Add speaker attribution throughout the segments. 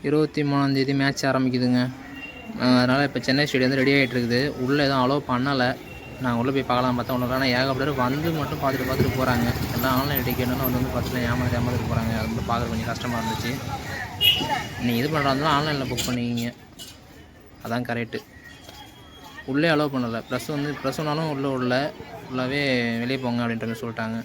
Speaker 1: 23ஆந்தேதி match ஆரம்பிக்குதுங்க. அதனால் இப்போ Chennai stadium வந்து ரெடி ஆகிட்டு இருக்குது. உள்ளே எதுவும் அலோவ் பண்ணலை. நாங்கள் உள்ளே போய் பார்க்கலாம் பார்த்தா ஒன்று. ஆனால் ஏகப்பட்ட வந்து மட்டும் பார்த்துட்டு போகிறாங்க. எல்லாம் ஆன்லைன் டிக்கெட்னு வந்து பார்த்துட்டு ஏமாந்துட்டு போகிறாங்க. அது மட்டும் பார்க்குறது கொஞ்சம் கஷ்டமாக இருந்துச்சு. நீங்கள் இது பண்ணுறாருந்தாலும் ஆன்லைனில் புக் பண்ணிக்கிங்க, அதான் கரெக்டு. உள்ளே அலோவ் பண்ணலை. ப்ரெஸ் ஒன்றாலும் உள்ளே ஃபுல்லாகவே வெளியே போங்க அப்படின்ற மாதிரி சொல்லிட்டாங்க.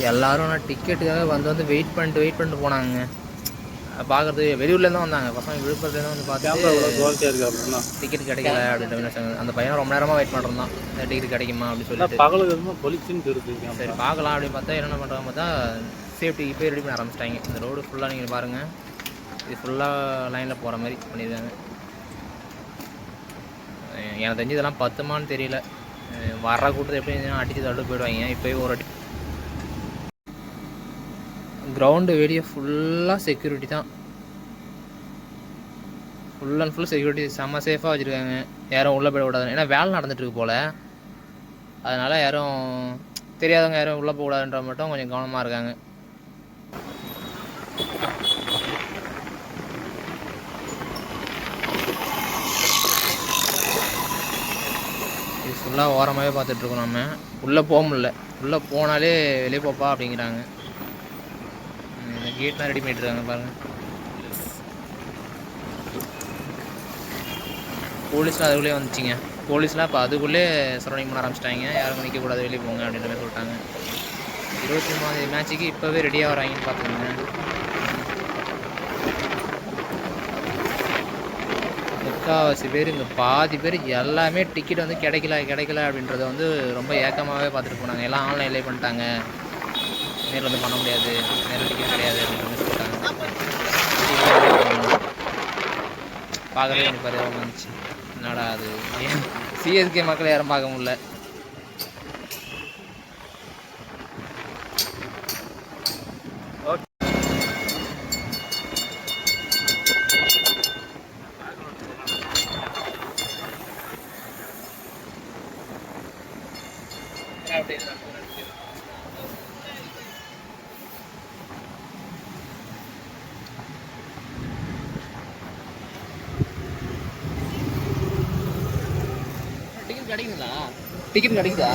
Speaker 1: எல்லோரும் நான் டிக்கெட்டுக்காக வந்து வெயிட் பண்ணிட்டு போனாங்க. பார்க்குறது வெளியூர்லேருந்து தான் வந்தாங்க பசங்க. விழுப்புரத்துலேருந்து வந்து பார்த்து டிக்கெட் கிடைக்கல அப்படின்ற மாதிரி அந்த பையன் ரொம்ப நேரமாக வெயிட் பண்ணுறான். இந்த டிக்கெட் கிடைக்குமா அப்படின்னு சொல்லிட்டு சரி பார்க்கலாம் அப்படின்னு பார்த்தா என்னென்ன பண்ணுறாங்க பார்த்தா சேஃப்டிக்கு போய் ரெடி பண்ண ஆரம்பிச்சிட்டாங்க. இந்த ரோடு ஃபுல்லாக நீங்கள் பாருங்கள், இது ஃபுல்லாக லைனில் போகிற மாதிரி பண்ணியிருக்காங்க. எனக்கு தெரிஞ்சு இதெல்லாம் பத்துமான்னு தெரியல. வர்ற கூட்டத்தை எப்படி அடித்து தள்ளு போயிடுவாங்க. இப்போயும் ஒரு கிரவுண்டு வெளியே ஃபுல்லாக செக்யூரிட்டி தான். ஃபுல் அண்ட் ஃபுல் செக்யூரிட்டி, செம்ம சேஃபாக வச்சுருக்காங்க. யாரும் உள்ளே போயிடக்கூடாது. ஏன்னா வேலை நடந்துட்டுருக்கு போல், அதனால் யாரும் தெரியாதவங்க யாரும் உள்ளே போகக்கூடாதுன்ற மட்டும் கொஞ்சம் கவனமாக இருக்காங்க. இது ஃபுல்லாக ஓரமாகவே பார்த்துட்ருக்கோம். நம்ம உள்ளே போக முடியல. உள்ளே போனாலே வெளியே போப்பா அப்படிங்கிறாங்க. கேட்லாம் ரெடி பண்ணிட்டுருக்காங்க பாருங்கள். போலீஸ்லாம் அதுக்குள்ளே வந்துச்சிங்க. போலீஸ்லாம் இப்போ அதுக்குள்ளே சரௌண்டிங் பண்ண ஆரம்பிச்சிட்டாங்க. யாரும் நிற்கக்கூடாது, வெளியே போங்க அப்படின்ற மாதிரி சொல்லிட்டாங்க. 23ஆந்தேதி மேட்ச்சுக்கு இப்போவே ரெடியாக வராங்கன்னு பார்த்துக்கோங்க. முக்கால்வாசி பேர், இங்கே பாதி பேர் எல்லாமே டிக்கெட் வந்து கிடைக்கல அப்படின்றத வந்து ரொம்ப ஏக்கமாகவே பார்த்துட்டு போனாங்க. எல்லாம் ஆன்லைன்லேயே பண்ணிட்டாங்க, நேரில் வந்து பண்ண முடியாது, நேரில் டிக்கெட் கிடையாது அப்படின்ற மாதிரி சொல்லிட்டாங்க. பார்க்கவே கொஞ்சம் பரிதாபமாக இருந்துச்சு. என்னடா அது, சிஎஸ்கே மக்களை யாரும் பார்க்க முடியல. டிக்கெட் கிடைக்குதா?